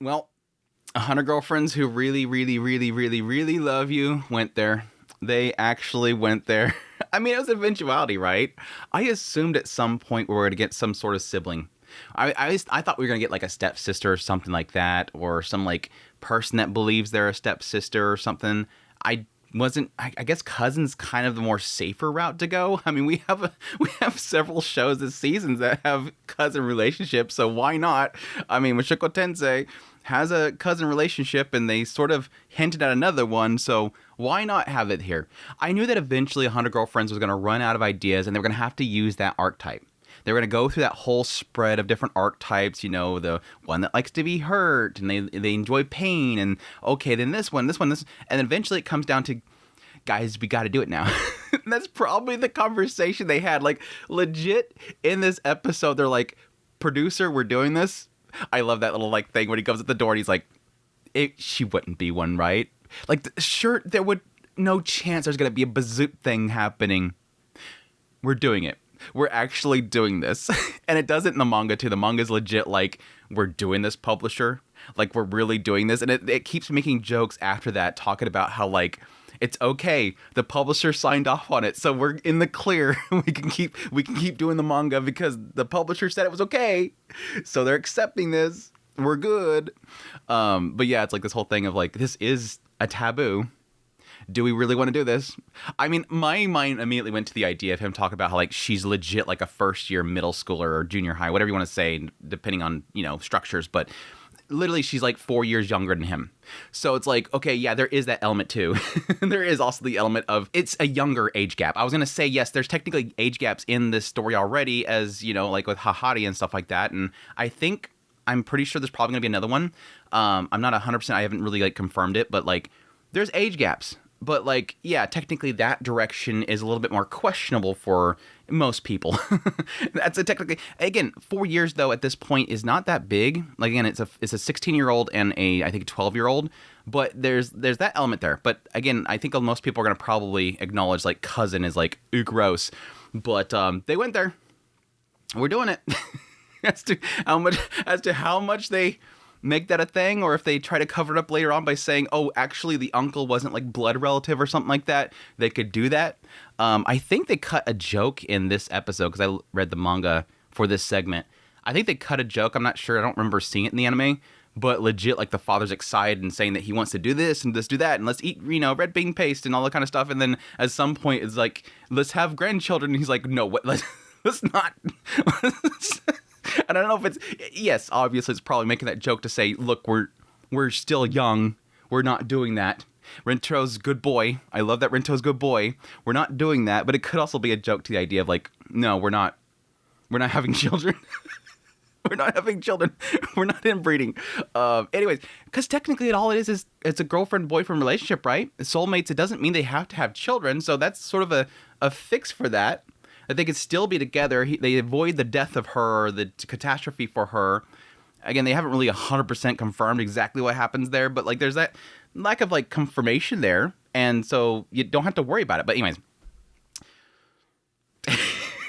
Well, 100 girlfriends who really, really, really, really, really love you went there. They actually went there. I mean, it was an eventuality, right? I assumed at some point we were going to get some sort of sibling. I thought we were going to get like a stepsister or something like that, or some like person that believes they're a stepsister or something. I wasn't. I guess cousin's kind of the more safer route to go. I mean, we have several shows this season that have cousin relationships, so why not? I mean, Mashiko Tensei has a cousin relationship, and they sort of hinted at another one, so why not have it here? I knew that eventually 100 Girlfriends was going to run out of ideas, and they were going to have to use that archetype. They were going to go through that whole spread of different archetypes, you know, the one that likes to be hurt, and they enjoy pain, and okay, then this one, and eventually it comes down to, guys, we got to do it now. And that's probably the conversation they had. Like, legit, in this episode, they're like, producer, we're doing this. I love that little, like, thing when he comes at the door and he's like, she wouldn't be one, right? Like, sure, there would, no chance there's going to be a bazoot thing happening. We're doing it. We're actually doing this. And it does it in the manga, too. The manga's legit like, we're doing this, publisher. Like, we're really doing this. And it keeps making jokes after that, talking about how, like, it's okay. The publisher signed off on it, so we're in the clear. We can keep doing the manga because the publisher said it was okay. So they're accepting this. We're good. But yeah, it's like this whole thing of like, this is a taboo. Do we really want to do this? I mean, my mind immediately went to the idea of him talking about how like she's legit like a first year middle schooler or junior high, whatever you want to say, depending on, you know, structures. But literally she's like 4 years younger than him. So it's like, okay, yeah, there is that element too. There is also the element of it's a younger age gap. I was going to say, yes, there's technically age gaps in this story already, as, you know, like with Hahari and stuff like that. And I'm pretty sure there's probably going to be another one. I'm not 100%. I haven't really like confirmed it, but like there's age gaps. But like, yeah, technically that direction is a little bit more questionable for most people. That's a technically, again, 4 years though at this point is not that big. Like again, it's a 16-year-old and I think 12-year-old, but there's that element there. But again, I think most people are going to probably acknowledge like cousin is like, ooh, gross. But they went there. We're doing it. As to how much they make that a thing, or if they try to cover it up later on by saying, oh, actually the uncle wasn't like blood relative or something like that, they could do that. I think they cut a joke in this episode because I read the manga for this segment. I think they cut a joke. I'm not sure. I don't remember seeing it in the anime, but legit, like the father's excited and saying that he wants to do this and do that and let's eat, you know, red bean paste and all that kind of stuff. And then at some point it's like, let's have grandchildren. And he's like, no, what? Let's not. And I don't know if it's, yes, obviously it's probably making that joke to say, look, we're still young. We're not doing that. Rento's good boy. I love that Rento's good boy. We're not doing that. But it could also be a joke to the idea of like, no, we're not having children. We're not having children. We're not inbreeding. Anyways, because technically all it is it's a girlfriend-boyfriend relationship, right? Soulmates, it doesn't mean they have to have children. So that's sort of a fix for that. That they could still be together. They avoid the death of her, or the catastrophe for her. Again, they haven't really 100% confirmed exactly what happens there, but like there's that lack of like confirmation there, and so you don't have to worry about it. But anyways,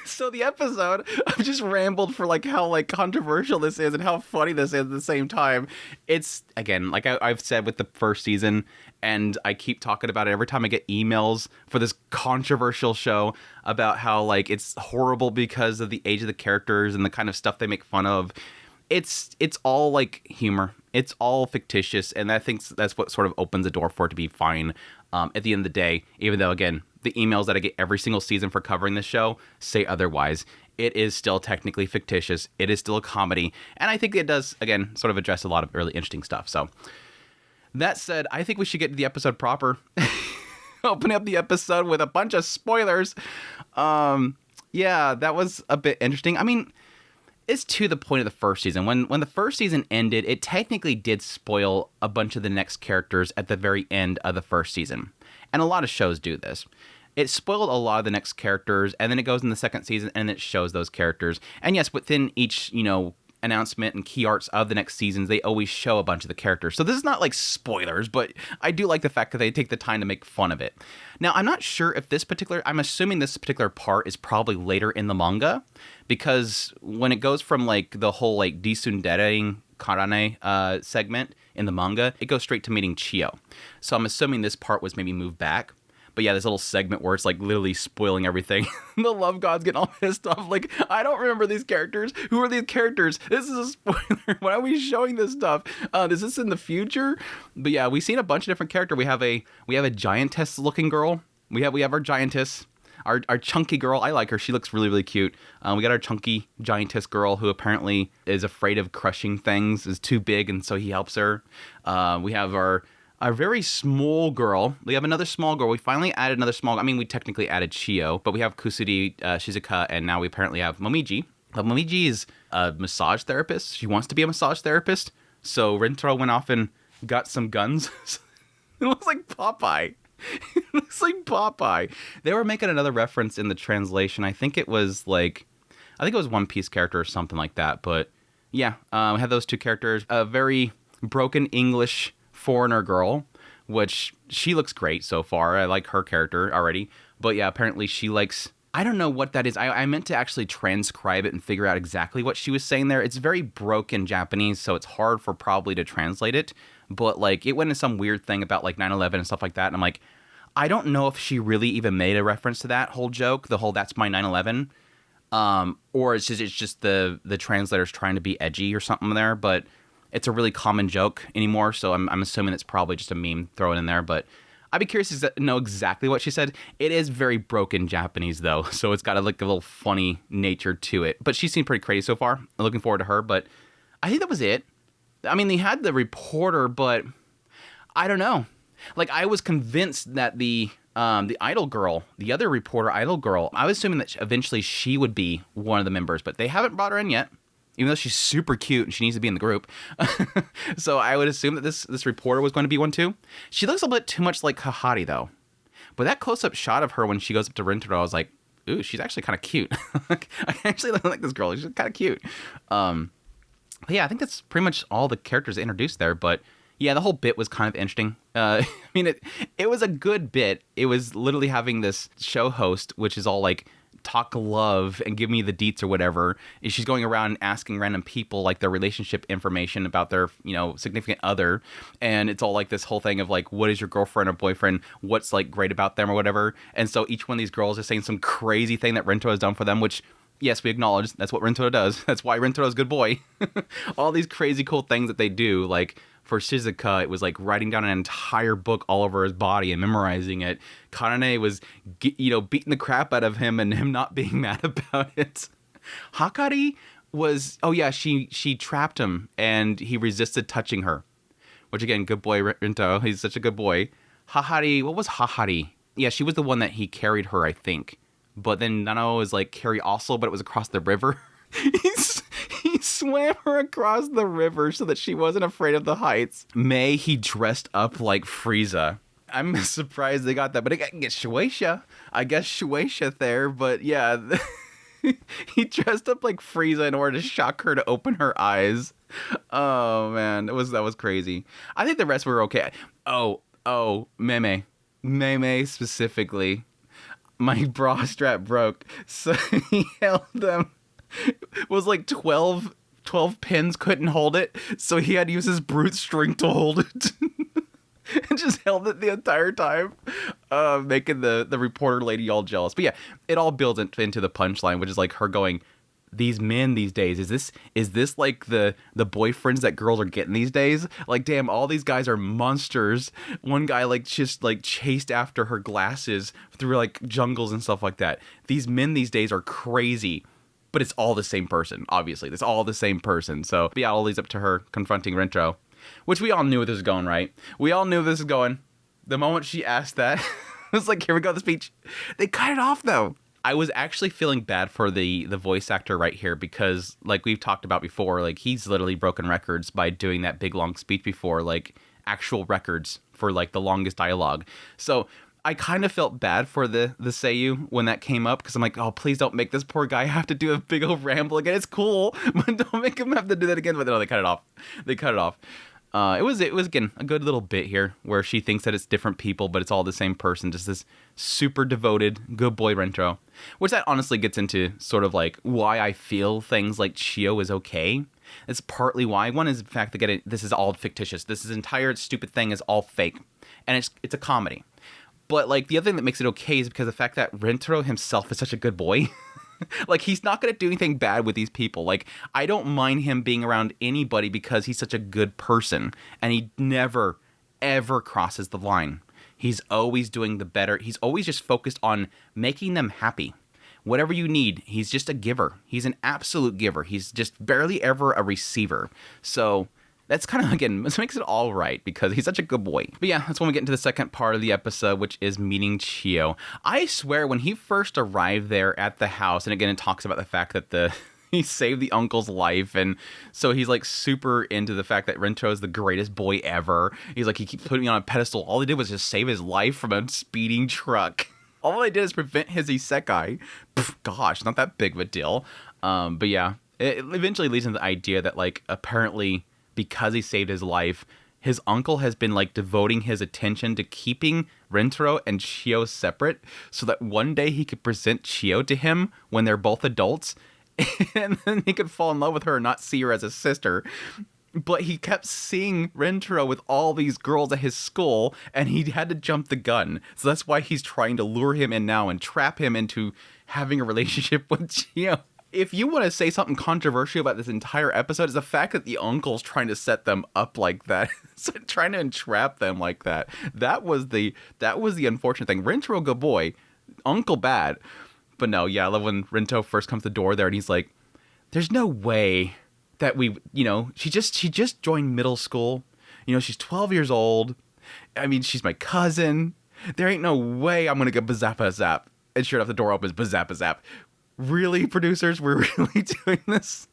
so the episode, I've just rambled for like how like controversial this is and how funny this is at the same time. It's, again, like I've said with the first season, and I keep talking about it every time I get emails for this controversial show about how like it's horrible because of the age of the characters and the kind of stuff they make fun of. It's all like humor. It's all fictitious, and I think that's what sort of opens the door for it to be fine at the end of the day, even though, again, the emails that I get every single season for covering this show say otherwise. It is still technically fictitious. It is still a comedy. And I think it does, again, sort of address a lot of really interesting stuff. So that said, I think we should get to the episode proper. Opening up the episode with a bunch of spoilers. Yeah, that was a bit interesting. I mean, it's to the point of the first season. When the first season ended, it technically did spoil a bunch of the next characters at the very end of the first season. And a lot of shows do this. It spoiled a lot of the next characters, and then it goes in the second season, and it shows those characters. And yes, within each, you know, announcement and key arts of the next seasons, they always show a bunch of the characters. So this is not like spoilers, but I do like the fact that they take the time to make fun of it. Now, I'm not sure if I'm assuming this particular part is probably later in the manga, because when it goes from like the whole like desunderating Karane segment in the manga, it goes straight to meeting Chio. So I'm assuming this part was maybe moved back. But yeah, this little segment where it's like literally spoiling everything. The love gods getting all pissed off. Like, I don't remember these characters. Who are these characters? This is a spoiler. Why are we showing this stuff? Is this in the future? But yeah, we've seen a bunch of different characters. We have a giantess looking girl. We have our giantess. Our chunky girl, I like her. She looks really, really cute. We got our chunky giantess girl who apparently is afraid of crushing things, is too big, and so he helps her. We have our very small girl. We have another small girl. We finally added another small. I mean, we technically added Chio, but we have Kusuri, Shizuka, and now we apparently have Momiji. Momiji is a massage therapist. She wants to be a massage therapist. So Rentaro went off and got some guns. It looks like Popeye. It looks like Popeye. They were making another reference in the translation. I think it was One Piece character or something like that. But yeah, we have those two characters. A very broken English foreigner girl, which she looks great so far. I like her character already. But yeah, apparently she likes... I don't know what that is. I meant to actually transcribe it and figure out exactly what she was saying there. It's very broken Japanese, so it's hard for probably to translate it. But like, it went into some weird thing about like 9/11 and stuff like that. And I'm like, I don't know if she really even made a reference to that whole joke, the whole "that's my 9/11," or it's just the translators trying to be edgy or something there. But it's a really common joke anymore, so I'm assuming it's probably just a meme thrown in there. But I'd be curious to know exactly what she said. It is very broken Japanese, though, so it's got a little funny nature to it. But she seemed pretty crazy so far. I'm looking forward to her, but I think that was it. I mean, they had the reporter, but I don't know. Like, I was convinced that the idol girl, the other reporter idol girl, I was assuming that eventually she would be one of the members, but they haven't brought her in yet. Even though she's super cute and she needs to be in the group. So I would assume that this reporter was going to be one too. She looks a bit too much like Hahari though. But that close-up shot of her when she goes up to Rentaro, I was like, ooh, she's actually kind of cute. I actually like this girl. She's kind of cute. But yeah, I think that's pretty much all the characters introduced there. But yeah, the whole bit was kind of interesting. I mean, it was a good bit. It was literally having this show host, which is all like, talk love and give me the deets or whatever. She's going around asking random people like their relationship information about their, significant other. And it's all like this whole thing of like, what is your girlfriend or boyfriend? What's like great about them or whatever. And so each one of these girls is saying some crazy thing that Rentaro has done for them, which yes, we acknowledge that's what Rentaro does. That's why Rentaro's a good boy. All these crazy cool things that they do. Like for Shizuka, it was like writing down an entire book all over his body and memorizing it. Karane was, beating the crap out of him and him not being mad about it. Hakari was, she trapped him and he resisted touching her. Which again, good boy Rento. He's such a good boy. Hahari, what was Hahari? Yeah, she was the one that he carried her, I think. But then Nano was like carry also, but it was across the river. He swam her across the river so that she wasn't afraid of the heights. He dressed up like Frieza. I'm surprised they got that, but I guess Shueisha there, but yeah. He dressed up like Frieza in order to shock her to open her eyes. Oh man, that was crazy. I think the rest were okay. Oh, Meme specifically. My bra strap broke, so he held them. It was like 12 pins couldn't hold it, so he had to use his brute strength to hold it. And just held it the entire time, making the reporter lady all jealous. But yeah, it all builds into the punchline, which is like her going, these men these days, is this like the boyfriends that girls are getting these days? Like, damn, all these guys are monsters. One guy like just like chased after her glasses through like jungles and stuff like that. These men these days are crazy. But it's all the same person, obviously. It's all the same person. So, yeah, all leads up to her confronting Rentaro, which we all knew this was going, right? We all knew this was going. The moment she asked that, it was like, here we go, the speech. They cut it off, though. I was actually feeling bad for the voice actor right here because, like we've talked about before, like, he's literally broken records by doing that big, long speech before, like, actual records for, like, the longest dialogue. So I kind of felt bad for the Seiyu when that came up because I'm like, oh, please don't make this poor guy have to do a big old ramble again. It's cool, but don't make him have to do that again. But no, they cut it off. It was again a good little bit here where she thinks that it's different people, but it's all the same person. Just this super devoted good boy Rentaro, which that honestly gets into sort of like why I feel things like Chio is okay. It's partly why. One is the fact that this is all fictitious. This entire stupid thing is all fake, and it's a comedy. But like the other thing that makes it okay is because the fact that Rentaro himself is such a good boy. Like, he's not going to do anything bad with these people. Like, I don't mind him being around anybody because he's such a good person. And he never, ever crosses the line. He's always doing the better. He's always just focused on making them happy. Whatever you need, he's just a giver. He's an absolute giver. He's just barely ever a receiver. So that's kind of, again, this makes it all right because he's such a good boy. But yeah, that's when we get into the second part of the episode, which is meeting Chio. I swear, when he first arrived there at the house, and again, it talks about the fact that he saved the uncle's life, and so he's like super into the fact that Rentaro is the greatest boy ever. He's like, he keeps putting me on a pedestal. All he did was just save his life from a speeding truck. All they did is prevent his isekai. Gosh, not that big of a deal. But yeah, it eventually leads into the idea that, like, apparently, because he saved his life, his uncle has been like devoting his attention to keeping Rentaro and Chio separate so that one day he could present Chio to him when they're both adults, and then he could fall in love with her and not see her as a sister. But he kept seeing Rentaro with all these girls at his school, and he had to jump the gun. So that's why he's trying to lure him in now and trap him into having a relationship with Chio. If you want to say something controversial about this entire episode, is the fact that the uncle's trying to set them up like that, trying to entrap them like that. That was the unfortunate thing. Rentaro, good boy, uncle bad. But no, yeah, I love when Rento first comes to the door there, and he's like, "There's no way that she just joined middle school. She's 12 years old. I mean, she's my cousin. There ain't no way I'm gonna get bazappa zap." And sure enough, the door opens, bazappa zap. Really, producers? We're really doing this?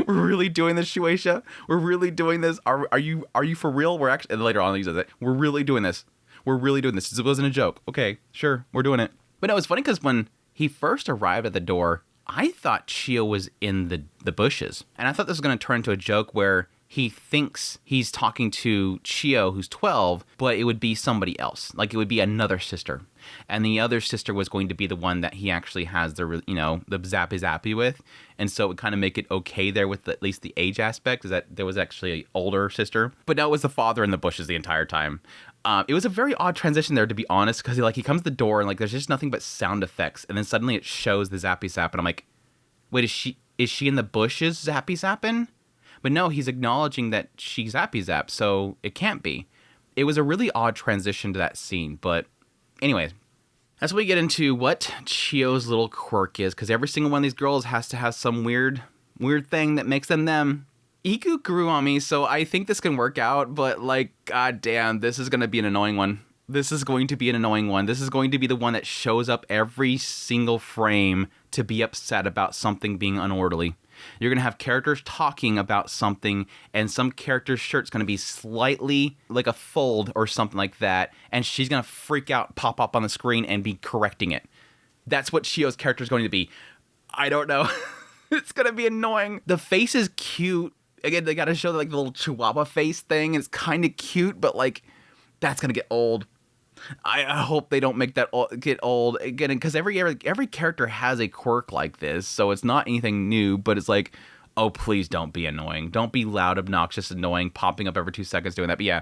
We're really doing this, Shueisha? We're really doing this? Are you for real? We're actually, and later on he says it, we're really doing this. We're really doing this. It wasn't a joke. Okay, sure, we're doing it. But no, it's funny because when he first arrived at the door, I thought Chio was in the bushes. And I thought this was going to turn into a joke where he thinks he's talking to Chio, who's 12, but it would be somebody else. Like, it would be another sister. And the other sister was going to be the one that he actually has the zappy with. And so it would kind of make it okay there with at least the age aspect, is that there was actually an older sister. But no, it was the father in the bushes the entire time. It was a very odd transition there, to be honest, because he comes to the door and like there's just nothing but sound effects. And then suddenly it shows the zappy zap. And I'm like, wait, is she in the bushes zappy zapping? But no, he's acknowledging that she zappy zap, so it can't be. It was a really odd transition to that scene, but anyways, that's when we get into what Chio's little quirk is, because every single one of these girls has to have some weird thing that makes them them. Iku grew on me, so I think this can work out, but like, goddamn, this is going to be an annoying one. This is going to be an annoying one. This is going to be the one that shows up every single frame to be upset about something being unorderly. You're going to have characters talking about something, and some character's shirt's going to be slightly like a fold or something like that, and she's going to freak out, pop up on the screen, and be correcting it. That's what Chio's character is going to be. I don't know. It's going to be annoying. The face is cute. Again, they got to show like the little chihuahua face thing. It's kind of cute, but like, that's going to get old. I hope they don't make that get old again, because every character has a quirk like this, so it's not anything new. But it's like, oh, please don't be annoying. Don't be loud, obnoxious, annoying, popping up every 2 seconds doing that. But yeah,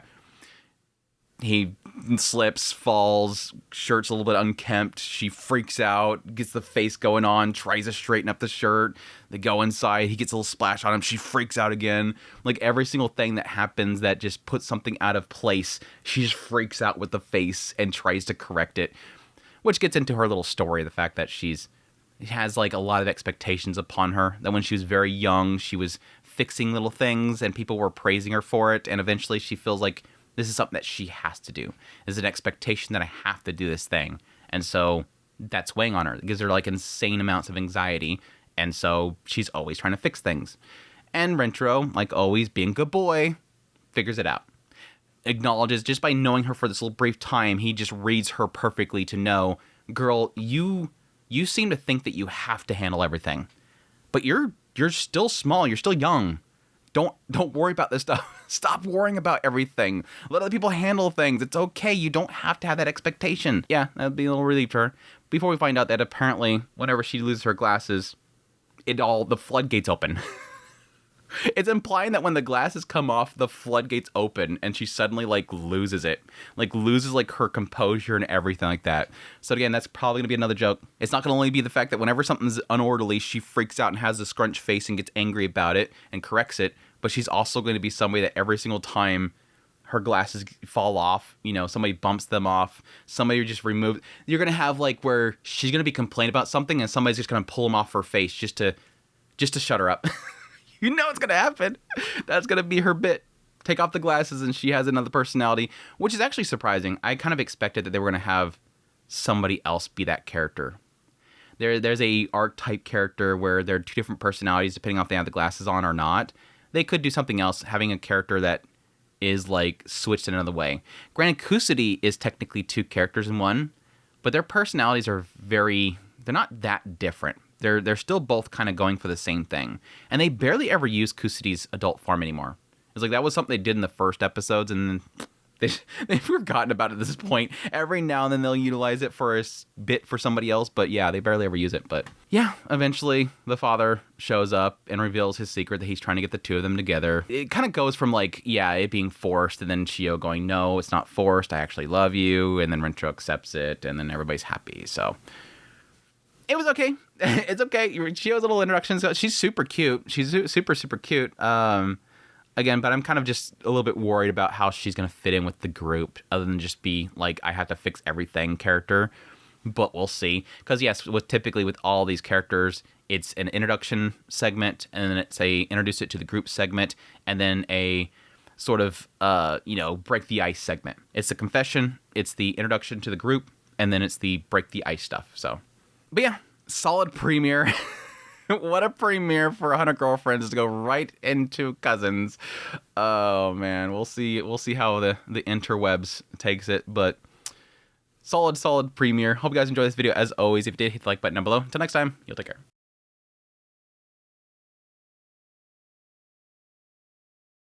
he slips, falls, shirt's a little bit unkempt. She freaks out, gets the face going on, tries to straighten up the shirt. They go inside. He gets a little splash on him. She freaks out again. Like, every single thing that happens that just puts something out of place, she just freaks out with the face and tries to correct it. Which gets into her little story, the fact that she has like a lot of expectations upon her. That when she was very young, she was fixing little things and people were praising her for it. And eventually she feels like this is something that she has to do. There's an expectation that I have to do this thing. And so that's weighing on her. It gives her like insane amounts of anxiety. And so she's always trying to fix things. And Rentaro, like always, being a good boy, figures it out. Acknowledges, just by knowing her for this little brief time, he just reads her perfectly to know, girl, you seem to think that you have to handle everything. But you're still small. You're still young. Don't worry about this stuff. Stop worrying about everything. Let other people handle things. It's okay. You don't have to have that expectation. Yeah, that'd be a little relief to her. Before we find out that apparently whenever she loses her glasses, the floodgates open. It's implying that when the glasses come off, the floodgates open and she suddenly like loses it. Like loses like her composure and everything like that. So again, that's probably gonna be another joke. It's not gonna only be the fact that whenever something's unorderly, she freaks out and has a scrunched face and gets angry about it and corrects it, but she's also going to be somebody that every single time her glasses fall off, you know, somebody bumps them off, somebody just removed. You're gonna have like where she's gonna be complaining about something and somebody's just gonna pull them off her face just to shut her up. You know it's going to happen. That's going to be her bit. Take off the glasses and she has another personality, which is actually surprising. I kind of expected that they were going to have somebody else be that character. There's a archetype character where there are two different personalities depending on if they have the glasses on or not. They could do something else, having a character that is like switched in another way. Granted, Kusuri is technically two characters in one, but their personalities are they're not that different. They're still both kind of going for the same thing. And they barely ever use Kusuri's adult form anymore. It's like that was something they did in the first episodes, and then they've forgotten about it at this point. Every now and then they'll utilize it for a bit for somebody else, but yeah, they barely ever use it. But yeah, eventually the father shows up and reveals his secret that he's trying to get the two of them together. It kind of goes from like, yeah, it being forced, and then Chio going, no, it's not forced, I actually love you, and then Rentro accepts it, and then everybody's happy. So it was okay. It's okay. Chio's little introduction. She's super cute. She's super, super cute. Again, but I'm kind of just a little bit worried about how she's going to fit in with the group other than just be like, I have to fix everything character. But we'll see. Because yes, typically with all these characters, it's an introduction segment, and then it's a introduce it to the group segment, and then a sort of, break the ice segment. It's the confession, it's the introduction to the group, and then it's the break the ice stuff. So, but yeah, solid premiere. What a premiere for 100 Girlfriends to go right into Cousins. Oh man, we'll see how the interwebs takes it, but solid premiere. Hope you guys enjoyed this video. As always, if you did, hit the like button down below. Until next time, you'll take care.